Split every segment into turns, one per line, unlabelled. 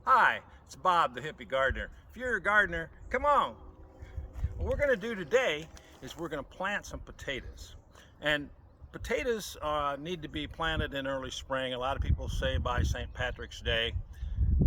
Hi, it's Bob, the hippie gardener. If you're a gardener, come on. What we're gonna do today is we're gonna plant some potatoes. And potatoes need to be planted in early spring. A lot of people say by St. Patrick's Day.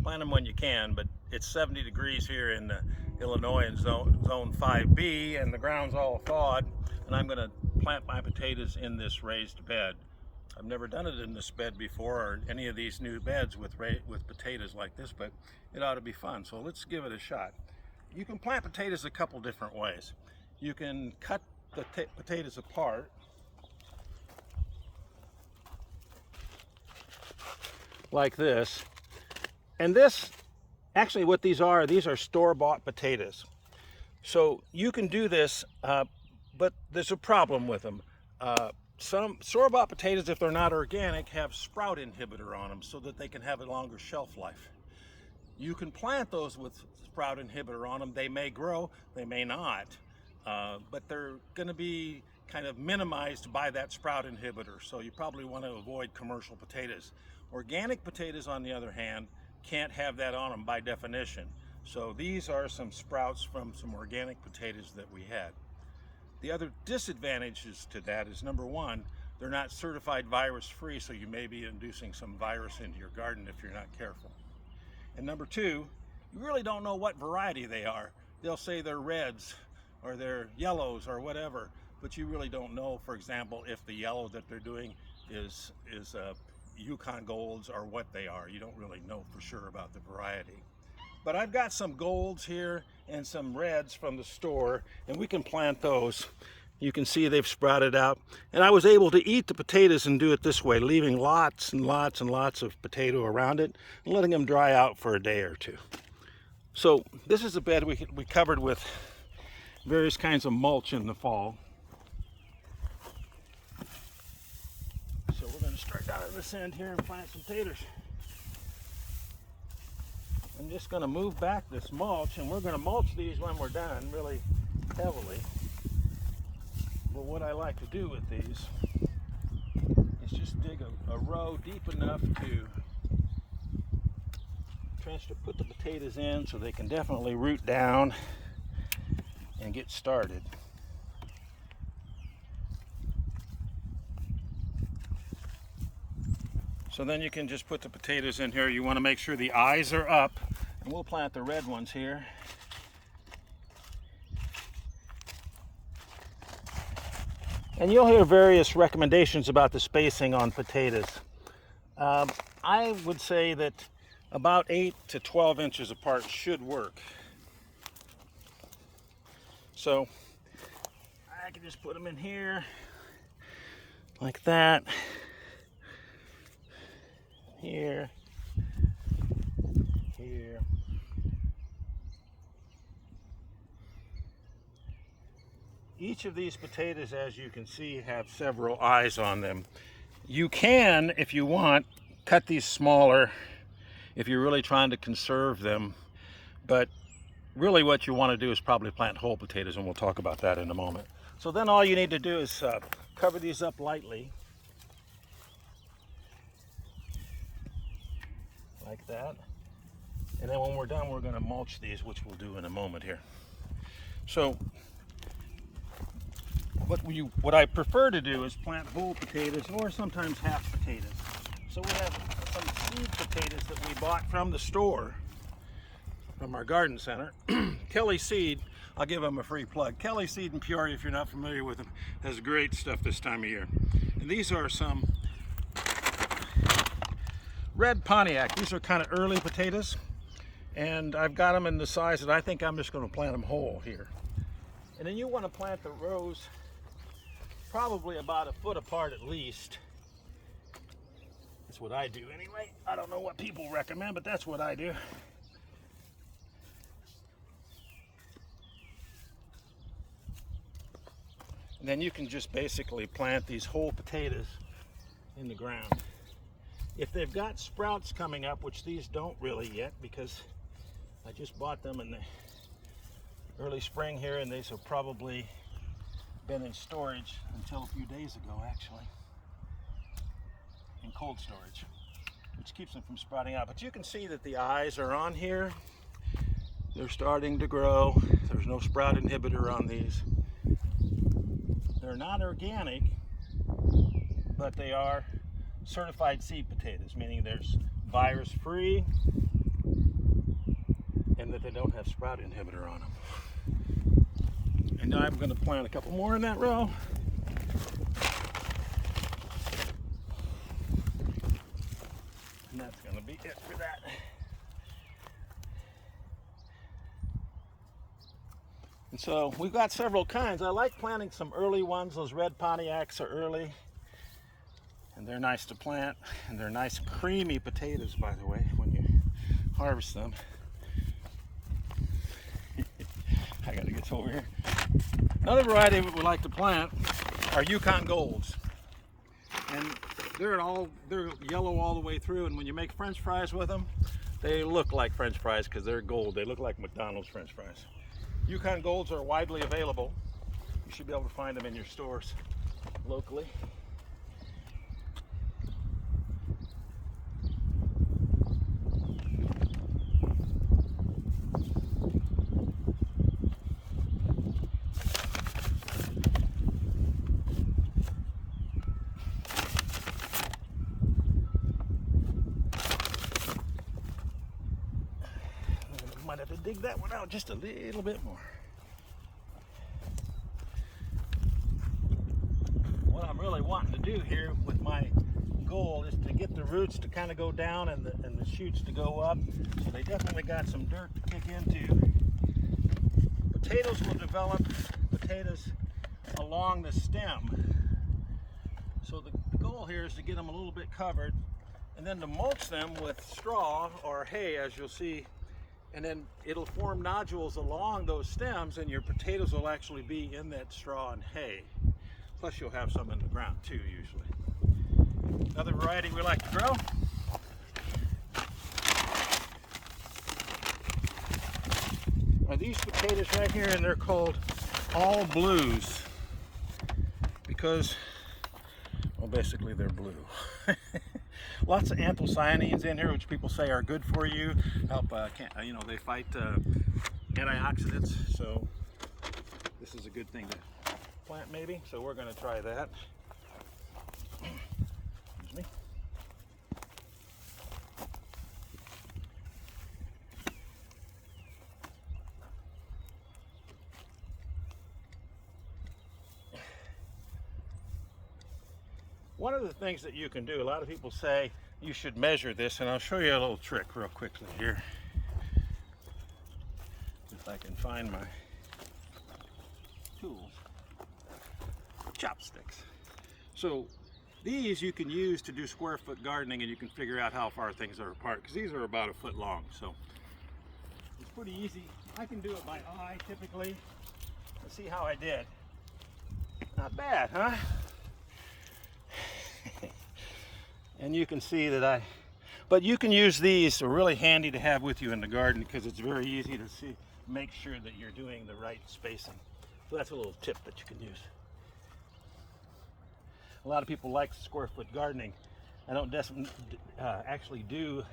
Plant them when you can, but it's 70 degrees here in Illinois in zone 5B, and the ground's all thawed, and I'm gonna plant my potatoes in this raised bed. I've never done it in this bed before, or any of these new beds with potatoes like this, but it ought to be fun. So let's give it a shot. You can plant potatoes a couple different ways. You can cut the potatoes apart like this. And this, actually what these are store-bought potatoes. So you can do this, but there's a problem with them. Some store-bought potatoes, if they're not organic, have sprout inhibitor on them so that they can have a longer shelf life. You can plant those with sprout inhibitor on them. They may grow, they may not, but they're going to be kind of minimized by that sprout inhibitor. So you probably want to avoid commercial potatoes. Organic potatoes, on the other hand, can't have that on them by definition. So these are some sprouts from some organic potatoes that we had. The other disadvantages to that is, number one, they're not certified virus free, so you may be inducing some virus into your garden if you're not careful. And number two, you really don't know what variety they are. They'll say they're reds or they're yellows or whatever, but you really don't know, for example, if the yellow that they're doing is Yukon Golds or what they are. You don't really know for sure about the variety. But I've got some golds here and some reds from the store, and we can plant those. You can see they've sprouted out. And I was able to eat the potatoes and do it this way, leaving lots and lots and lots of potato around it and letting them dry out for a day or two. So this is a bed we covered with various kinds of mulch in the fall. So we're going to start down at this end here and plant some potatoes. I'm just going to move back this mulch, and we're going to mulch these when we're done really heavily. But what I like to do with these is just dig a row deep enough to put the potatoes in so they can definitely root down and get started. So then you can just put the potatoes in here. You want to make sure the eyes are up, and we'll plant the red ones here. And you'll hear various recommendations about the spacing on potatoes. I would say that about 8 to 12 inches apart should work. So I can just put them in here like that. Here, here. Each of these potatoes, as you can see, have several eyes on them. You can, if you want, cut these smaller if you're really trying to conserve them, but really what you want to do is probably plant whole potatoes, and we'll talk about that in a moment. So then all you need to do is cover these up lightly, like that. And then when we're done, we're going to mulch these, which we'll do in a moment here. So what I prefer to do is plant whole potatoes, or sometimes half potatoes. So we have some seed potatoes that we bought from the store, from our garden center. Kelly Seed, I'll give them a free plug. Kelly Seed in Peoria, if you're not familiar with them, has great stuff this time of year. And these are some red Pontiac. These are kind of early potatoes, and I've got them in the size that I think I'm just going to plant them whole here. And then you want to plant the rows probably about a foot apart at least. That's what I do anyway. I don't know what people recommend, but that's what I do. And then you can just basically plant these whole potatoes in the ground. If they've got sprouts coming up, which these don't really yet because I just bought them in the early spring here, and these have probably been in storage until a few days ago, actually, in cold storage. which keeps them from sprouting out. But you can see that the eyes are on here. They're starting to grow. There's no sprout inhibitor on these. They're not organic, but they are certified seed potatoes, meaning they're virus free and that they don't have sprout inhibitor on them. And now I'm going to plant a couple more in that row. And that's going to be it for that. And so we've got several kinds. I like planting some early ones. Those red Pontiacs are early. And they're nice to plant. And they're nice creamy potatoes, by the way, when you harvest them. I gotta get over here. Another variety we like to plant are Yukon Golds. And they're yellow all the way through. And when you make French fries with them, they look like French fries because they're gold. They look like McDonald's French fries. Yukon Golds are widely available. You should be able to find them in your stores locally. Might have to dig that one out just a little bit more. What I'm really wanting to do here with my goal is to get the roots to kind of go down and the shoots to go up. So they definitely got some dirt to kick into. Potatoes will develop potatoes along the stem. So the goal here is to get them a little bit covered and then to mulch them with straw or hay, as you'll see. And then it'll form nodules along those stems and your potatoes will actually be in that straw and hay. Plus you'll have some in the ground too, usually. Another variety we like to grow. Are these potatoes right here, and they're called all blues because, well, basically they're blue. Lots of anthocyanins in here, which people say are good for you. Help, they fight antioxidants. So this is a good thing to plant, maybe. So we're going to try that. Excuse me. One of the things that you can do, a lot of people say you should measure this, and I'll show you a little trick real quickly here. If I can find my tools. Chopsticks. So these you can use to do square foot gardening, and you can figure out how far things are apart, because these are about a foot long. So it's pretty easy. I can do it by eye typically. Let's see how I did. Not bad, huh? And you can see that but you can use these. They're really handy to have with you in the garden because it's very easy to see, make sure that you're doing the right spacing. So that's a little tip that you can use. A lot of people like square foot gardening. I don't actually do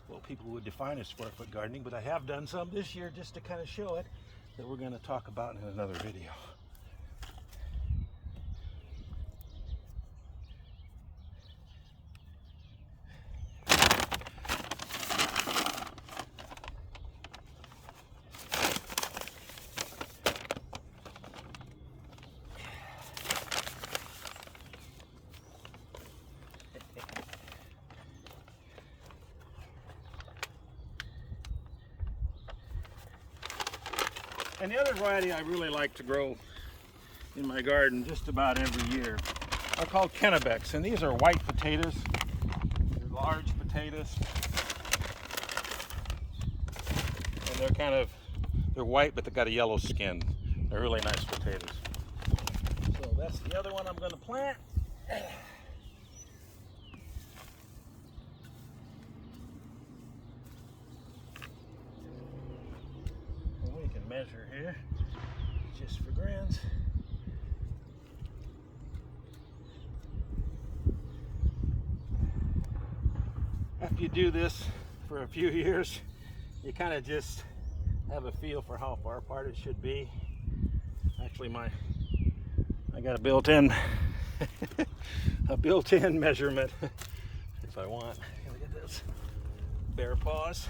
what people would define as square foot gardening, but I have done some this year just to kind of show it, that we're going to talk about in another video. And the other variety I really like to grow in my garden just about every year are called Kennebecs, and these are white potatoes. They're large potatoes, and they're white, but they've got a yellow skin. They're really nice potatoes. So that's the other one I'm going to plant. Measure here, just for grins. do this for a few years, you kind of just have a feel for how far apart it should be. Actually, I got a built-in measurement if I want. Look at this. Bare paws.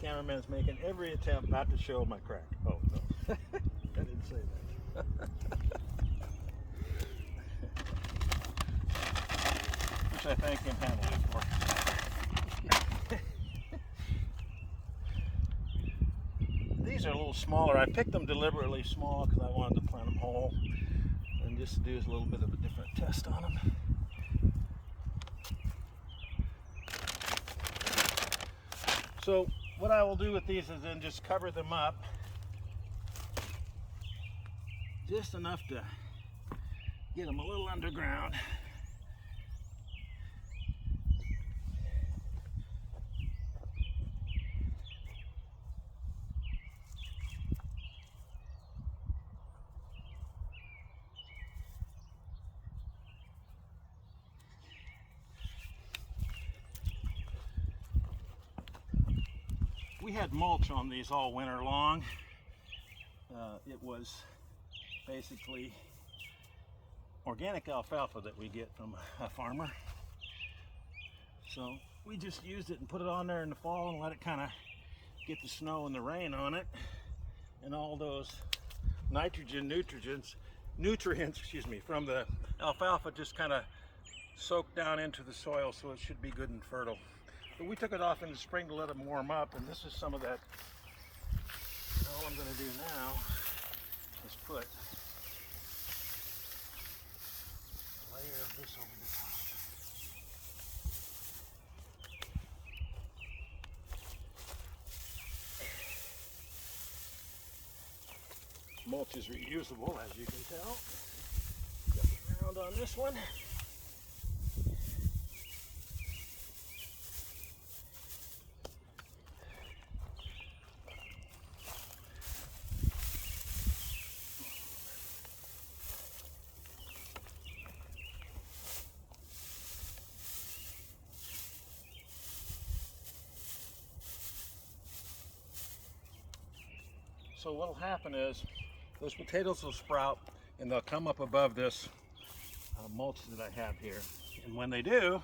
Cameraman's making every attempt not to show my crack. Oh no, I didn't say that. Which I thank him handily for. These are a little smaller. I picked them deliberately small because I wanted to plant them whole and just do a little bit of a different test on them. So what I will do with these is then just cover them up just enough to get them a little underground. We had mulch on these all winter long. It was basically organic alfalfa that we get from a farmer. So we just used it and put it on there in the fall and let it kind of get the snow and the rain on it. And all those nutrients from the alfalfa just kind of soak down into the soil, so it should be good and fertile. But we took it off in the spring to let them warm up, and this is some of that. All I'm going to do now is put a layer of this over the top. Mulch is reusable, as you can tell. Got the ground on this one. So what will happen is those potatoes will sprout and they'll come up above this mulch that I have here. And when they do,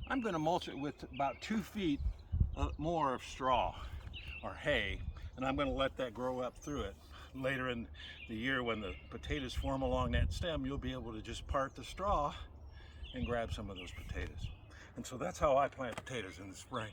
I'm going to mulch it with about 2 feet more of straw or hay, and I'm going to let that grow up through it. Later in the year, when the potatoes form along that stem, you'll be able to just part the straw and grab some of those potatoes. And so that's how I plant potatoes in the spring.